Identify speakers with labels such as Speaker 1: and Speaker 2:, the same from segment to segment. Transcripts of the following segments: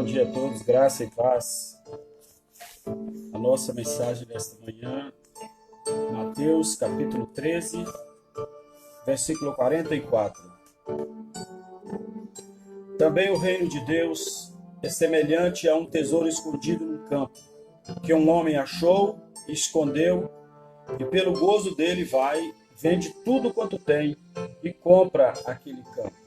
Speaker 1: Bom dia a todos, graça e paz. A nossa mensagem desta manhã, Mateus capítulo 13, versículo 44. Também o reino de Deus é semelhante a um tesouro escondido no campo, que um homem achou e escondeu, e pelo gozo dele vai, vende tudo quanto tem e compra aquele campo.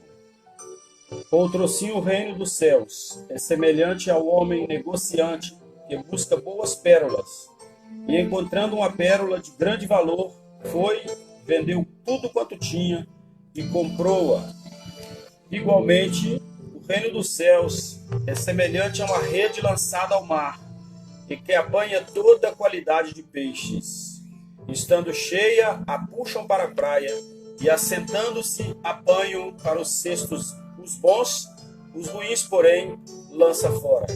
Speaker 1: Outrosim o reino dos céus é semelhante ao homem negociante que busca boas pérolas, e encontrando uma pérola de grande valor, foi, vendeu tudo quanto tinha e comprou-a. Igualmente, o reino dos céus é semelhante a uma rede lançada ao mar, e que apanha toda a qualidade de peixes. Estando cheia, a puxam para a praia, e assentando-se, apanham para os cestos os bons, os ruins, porém, lança fora.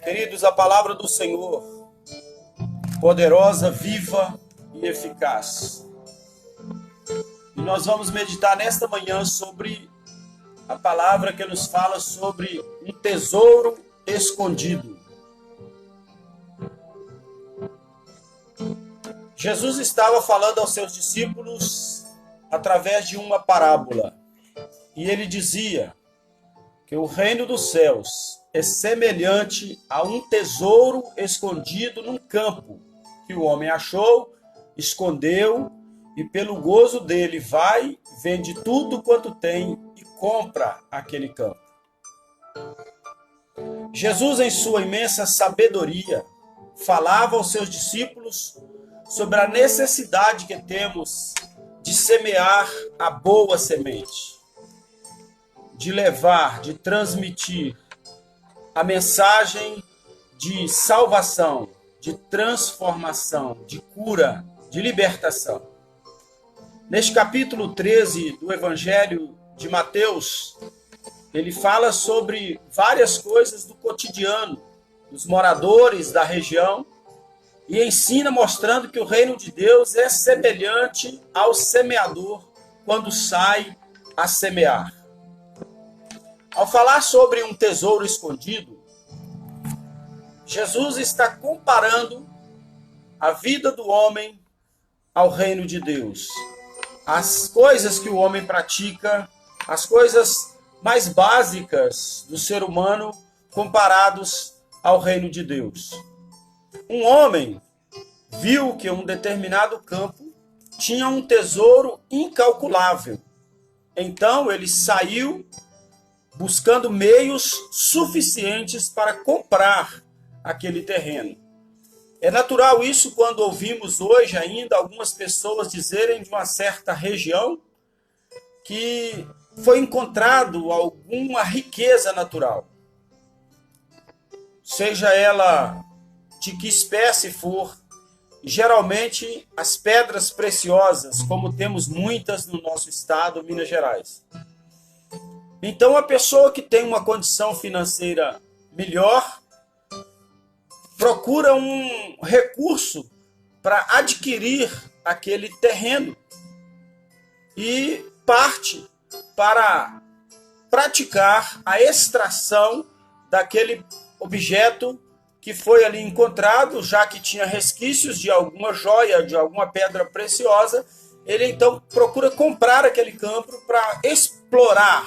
Speaker 1: Queridos, a palavra do Senhor, poderosa, viva e eficaz. E nós vamos meditar nesta manhã sobre a palavra que nos fala sobre um tesouro escondido. Jesus estava falando aos seus discípulos através de uma parábola. E ele dizia que o reino dos céus é semelhante a um tesouro escondido num campo, que o homem achou, escondeu, e pelo gozo dele vai, vende tudo quanto tem e compra aquele campo. Jesus, em sua imensa sabedoria, falava aos seus discípulos sobre a necessidade que temos de semear a boa semente, de levar, de transmitir a mensagem de salvação, de transformação, de cura, de libertação. Neste capítulo 13 do Evangelho de Mateus, ele fala sobre várias coisas do cotidiano dos moradores da região, e ensina mostrando que o reino de Deus é semelhante ao semeador quando sai a semear. Ao falar sobre um tesouro escondido, Jesus está comparando a vida do homem ao reino de Deus. As coisas que o homem pratica, as coisas mais básicas do ser humano comparados ao reino de Deus. Um homem viu que um determinado campo tinha um tesouro incalculável. Então ele saiu buscando meios suficientes para comprar aquele terreno. É natural isso quando ouvimos hoje ainda algumas pessoas dizerem de uma certa região que foi encontrado alguma riqueza natural. Seja ela de que espécie for, geralmente as pedras preciosas, como temos muitas no nosso estado, Minas Gerais. Então a pessoa que tem uma condição financeira melhor procura um recurso para adquirir aquele terreno e parte para praticar a extração daquele objeto que foi ali encontrado, já que tinha resquícios de alguma joia, de alguma pedra preciosa. Ele então procura comprar aquele campo para explorar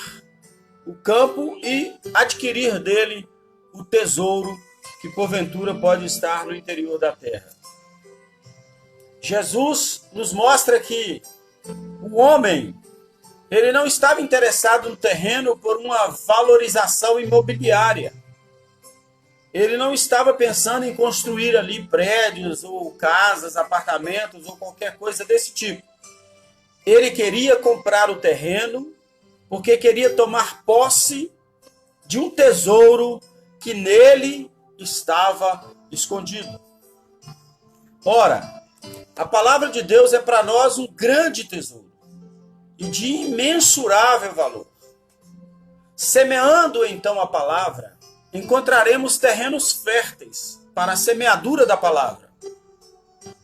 Speaker 1: o campo e adquirir dele o tesouro que porventura pode estar no interior da terra. Jesus nos mostra que o homem, ele não estava interessado no terreno por uma valorização imobiliária. Ele não estava pensando em construir ali prédios ou casas, apartamentos ou qualquer coisa desse tipo. Ele queria comprar o terreno porque queria tomar posse de um tesouro que nele estava escondido. Ora, a palavra de Deus é para nós um grande tesouro e de imensurável valor. Semeando então a palavra, encontraremos terrenos férteis para a semeadura da palavra.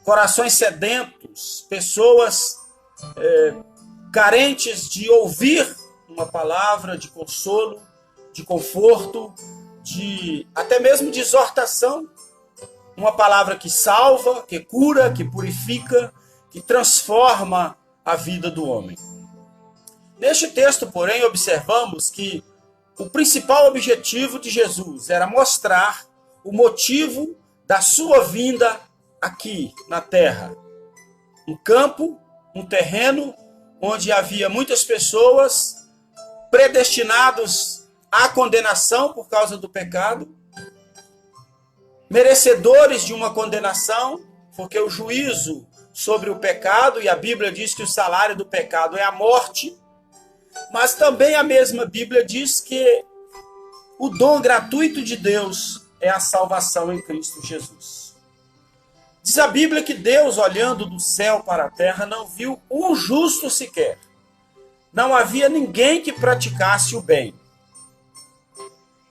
Speaker 1: Corações sedentos, pessoas carentes de ouvir uma palavra de consolo, de conforto, até mesmo de exortação. Uma palavra que salva, que cura, que purifica, que transforma a vida do homem. Neste texto, porém, observamos que o principal objetivo de Jesus era mostrar o motivo da sua vinda aqui na terra. Um campo, um terreno onde havia muitas pessoas predestinados à condenação por causa do pecado, merecedores de uma condenação, porque o juízo sobre o pecado, e a Bíblia diz que o salário do pecado é a morte, mas também a mesma Bíblia diz que o dom gratuito de Deus é a salvação em Cristo Jesus. Diz a Bíblia que Deus, olhando do céu para a terra, não viu um justo sequer. Não havia ninguém que praticasse o bem.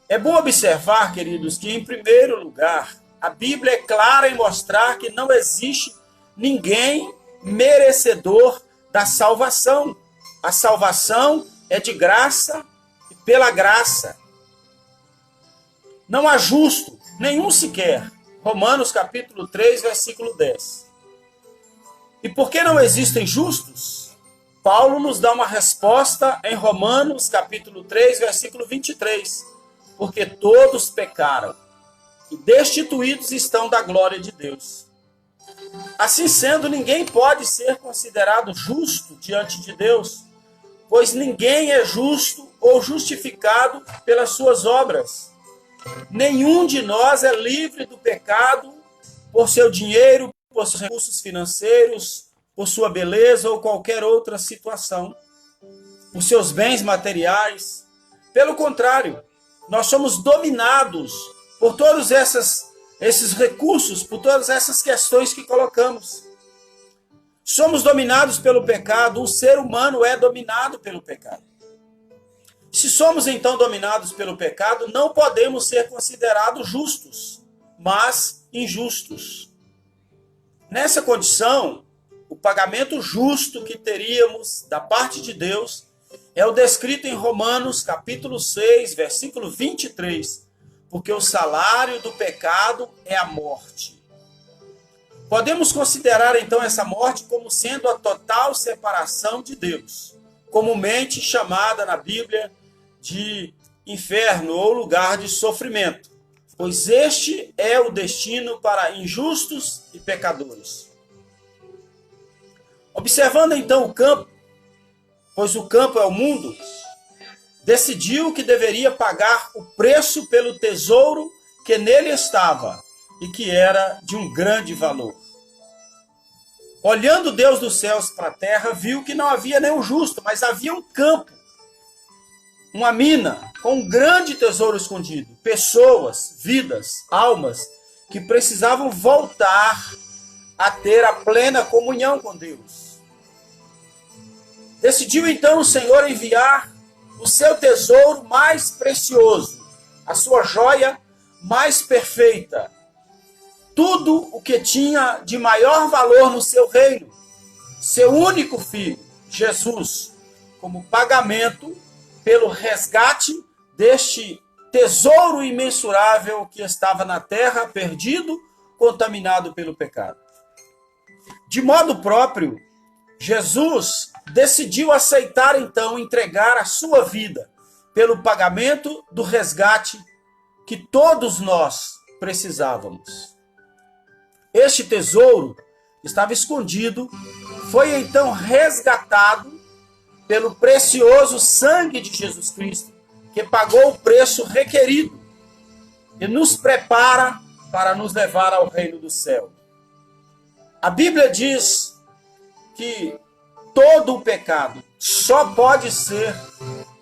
Speaker 1: É bom observar, queridos, que em primeiro lugar, a Bíblia é clara em mostrar que não existe ninguém merecedor da salvação. A salvação é de graça e pela graça. Não há justo, nenhum sequer. Romanos capítulo 3, versículo 10. E por que não existem justos? Paulo nos dá uma resposta em Romanos capítulo 3, versículo 23. Porque todos pecaram e destituídos estão da glória de Deus. Assim sendo, ninguém pode ser considerado justo diante de Deus, pois ninguém é justo ou justificado pelas suas obras. Nenhum de nós é livre do pecado por seu dinheiro, por seus recursos financeiros, por sua beleza ou qualquer outra situação, por seus bens materiais. Pelo contrário, nós somos dominados por todos esses recursos, por todas essas questões que colocamos. Somos dominados pelo pecado, o ser humano é dominado pelo pecado. Se somos então dominados pelo pecado, não podemos ser considerados justos, mas injustos. Nessa condição, o pagamento justo que teríamos da parte de Deus é o descrito em Romanos capítulo 6, versículo 23, porque o salário do pecado é a morte. Podemos considerar então essa morte como sendo a total separação de Deus, comumente chamada na Bíblia de inferno ou lugar de sofrimento, pois este é o destino para injustos e pecadores. Observando então o campo, pois o campo é o mundo, decidiu que deveria pagar o preço pelo tesouro que nele estava e que era de um grande valor. Olhando Deus dos céus para a terra, viu que não havia nenhum justo, mas havia um campo, uma mina com um grande tesouro escondido, pessoas, vidas, almas que precisavam voltar a ter a plena comunhão com Deus. Decidiu então o Senhor enviar o seu tesouro mais precioso, a sua joia mais perfeita, tudo o que tinha de maior valor no seu reino, seu único filho, Jesus, como pagamento pelo resgate deste tesouro imensurável que estava na terra, perdido, contaminado pelo pecado. De modo próprio, Jesus decidiu aceitar então entregar a sua vida pelo pagamento do resgate que todos nós precisávamos. Este tesouro estava escondido, foi então resgatado pelo precioso sangue de Jesus Cristo, que pagou o preço requerido e nos prepara para nos levar ao reino do céu. A Bíblia diz que todo o pecado só pode ser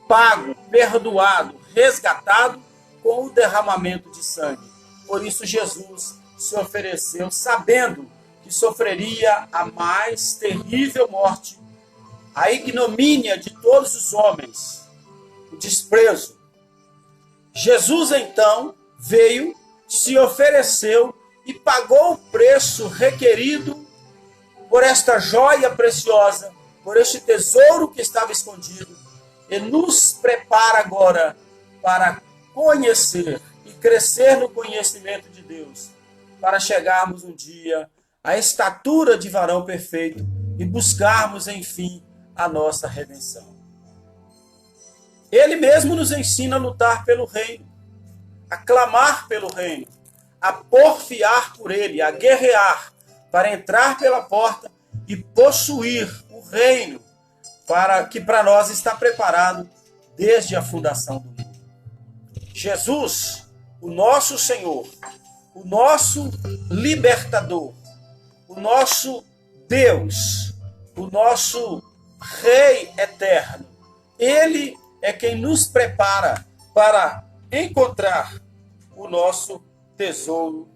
Speaker 1: pago, perdoado, resgatado com o derramamento de sangue. Por isso Jesus se ofereceu, sabendo que sofreria a mais terrível morte, a ignomínia de todos os homens, o desprezo. Jesus então veio, se ofereceu e pagou o preço requerido por esta joia preciosa, por este tesouro que estava escondido, e nos prepara agora para conhecer e crescer no conhecimento de Deus, para chegarmos um dia à estatura de varão perfeito e buscarmos, enfim, a nossa redenção. Ele mesmo nos ensina a lutar pelo reino, a clamar pelo reino, a porfiar por ele, a guerrear, para entrar pela porta e possuir o reino que para nós está preparado desde a fundação do mundo. Jesus, o nosso Senhor, o nosso libertador, o nosso Deus, o nosso Rei eterno, ele é quem nos prepara para encontrar o nosso tesouro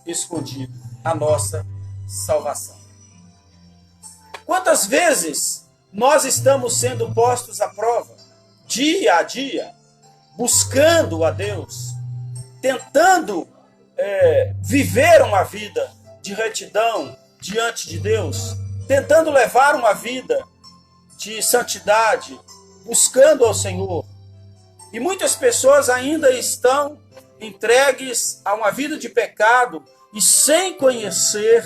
Speaker 1: escondido, a nossa salvação. Quantas vezes nós estamos sendo postos à prova, dia a dia, buscando a Deus, tentando viver uma vida de retidão diante de Deus, tentando levar uma vida de santidade, buscando ao Senhor. E muitas pessoas ainda estão entregues a uma vida de pecado e sem conhecer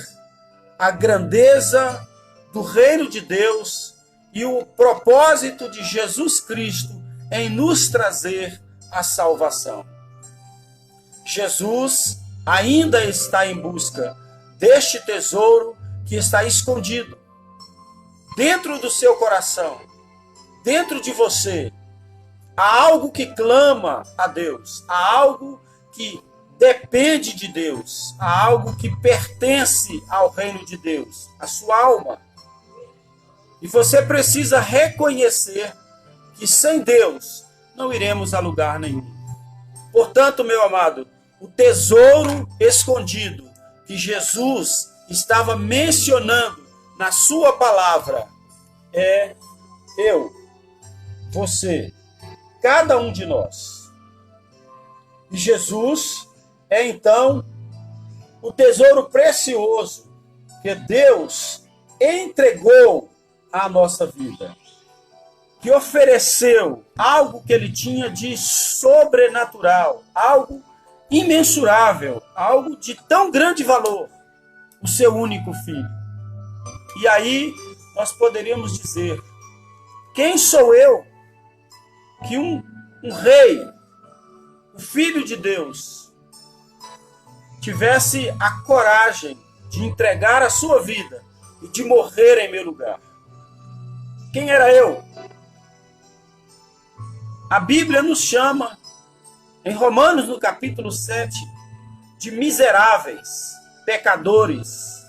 Speaker 1: a grandeza do reino de Deus e o propósito de Jesus Cristo em nos trazer a salvação. Jesus ainda está em busca deste tesouro que está escondido dentro do seu coração, dentro de você. Há algo que clama a Deus, há algo que depende de Deus, há algo que pertence ao reino de Deus, a sua alma. E você precisa reconhecer que sem Deus não iremos a lugar nenhum. Portanto, meu amado, o tesouro escondido que Jesus estava mencionando na sua palavra é eu, você, cada um de nós. E Jesus é então o tesouro precioso que Deus entregou à nossa vida, que ofereceu algo que ele tinha de sobrenatural, algo imensurável, algo de tão grande valor, o seu único filho. E aí nós poderíamos dizer: quem sou eu que um rei, o Filho de Deus, tivesse a coragem de entregar a sua vida e de morrer em meu lugar? Quem era eu? A Bíblia nos chama, em Romanos, no capítulo 7, de miseráveis, pecadores.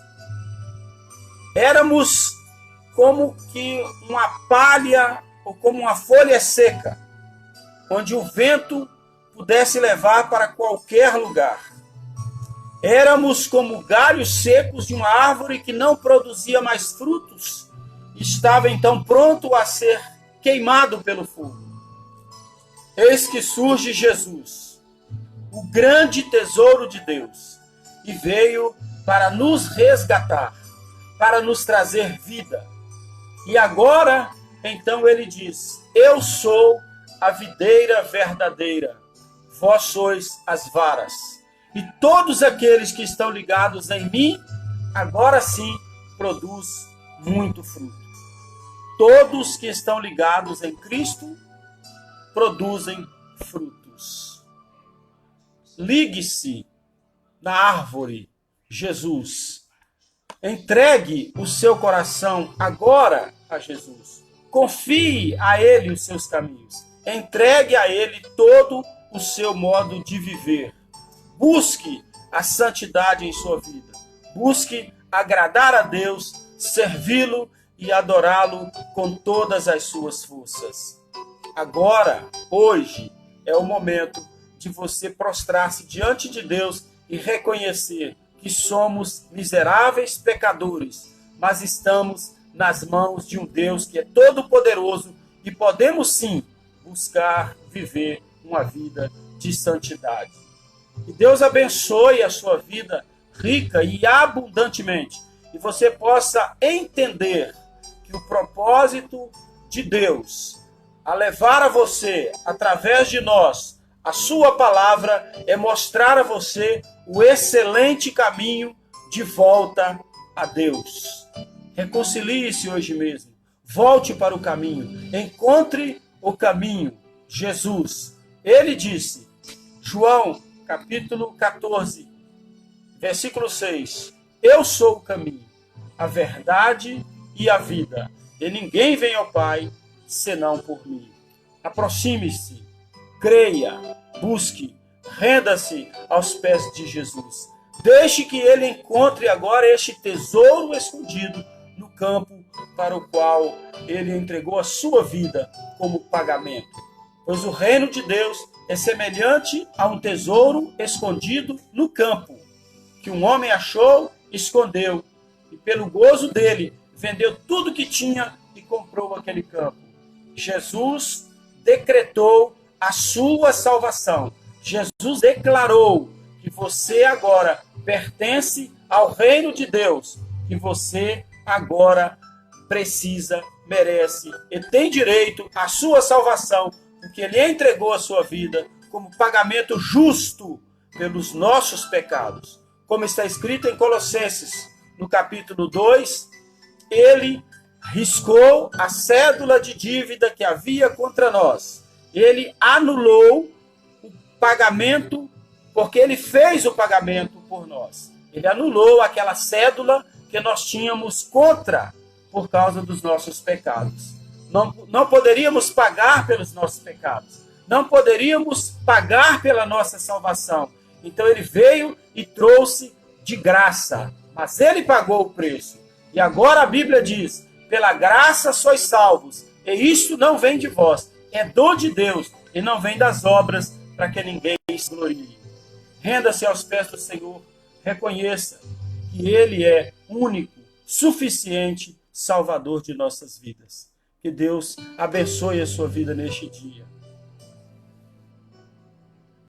Speaker 1: Éramos como que uma palha ou como uma folha seca, onde o vento pudesse levar para qualquer lugar. Éramos como galhos secos de uma árvore que não produzia mais frutos, estava então pronto a ser queimado pelo fogo. Eis que surge Jesus, o grande tesouro de Deus, e veio para nos resgatar, para nos trazer vida. E agora, então ele diz: eu sou a videira verdadeira, vós sois as varas. E todos aqueles que estão ligados em mim, agora sim, produz muito fruto. Todos que estão ligados em Cristo produzem frutos. Ligue-se na árvore, Jesus. Entregue o seu coração agora a Jesus. Confie a Ele os seus caminhos. Entregue a Ele todo o seu modo de viver. Busque a santidade em sua vida. Busque agradar a Deus, servi-lo e adorá-lo com todas as suas forças. Agora, hoje, é o momento de você prostrar-se diante de Deus e reconhecer que somos miseráveis pecadores, mas estamos nas mãos de um Deus que é todo-poderoso e podemos sim buscar viver uma vida de santidade. Que Deus abençoe a sua vida rica e abundantemente, e você possa entender que o propósito de Deus a levar a você, através de nós, a sua palavra, é mostrar a você o excelente caminho de volta a Deus. Reconcilie-se hoje mesmo. Volte para o caminho. Encontre o caminho. Jesus. Ele disse, João, capítulo 14, versículo 6. Eu sou o caminho, a verdade e a vida. E ninguém vem ao Pai, senão por mim. Aproxime-se, creia, busque, renda-se aos pés de Jesus. Deixe que ele encontre agora este tesouro escondido no campo para o qual ele entregou a sua vida como pagamento. Pois o reino de Deus é semelhante a um tesouro escondido no campo, que um homem achou, escondeu, e pelo gozo dele, vendeu tudo que tinha e comprou aquele campo. Jesus decretou a sua salvação. Jesus declarou que você agora pertence ao reino de Deus, que você agora precisa, merece e tem direito à sua salvação, porque ele entregou a sua vida como pagamento justo pelos nossos pecados. Como está escrito em Colossenses, no capítulo 2, ele riscou a cédula de dívida que havia contra nós. Ele anulou o pagamento, porque ele fez o pagamento por nós. Ele anulou aquela cédula que nós tínhamos contra, por causa dos nossos pecados. Não poderíamos pagar pelos nossos pecados. Não poderíamos pagar pela nossa salvação. Então ele veio e trouxe de graça. Mas ele pagou o preço. E agora a Bíblia diz, pela graça sois salvos. E isto não vem de vós. É dom de Deus. E não vem das obras para que ninguém se glorie. Renda-se aos pés do Senhor. Reconheça que ele é único, suficiente, Salvador de nossas vidas. Que Deus abençoe a sua vida neste dia.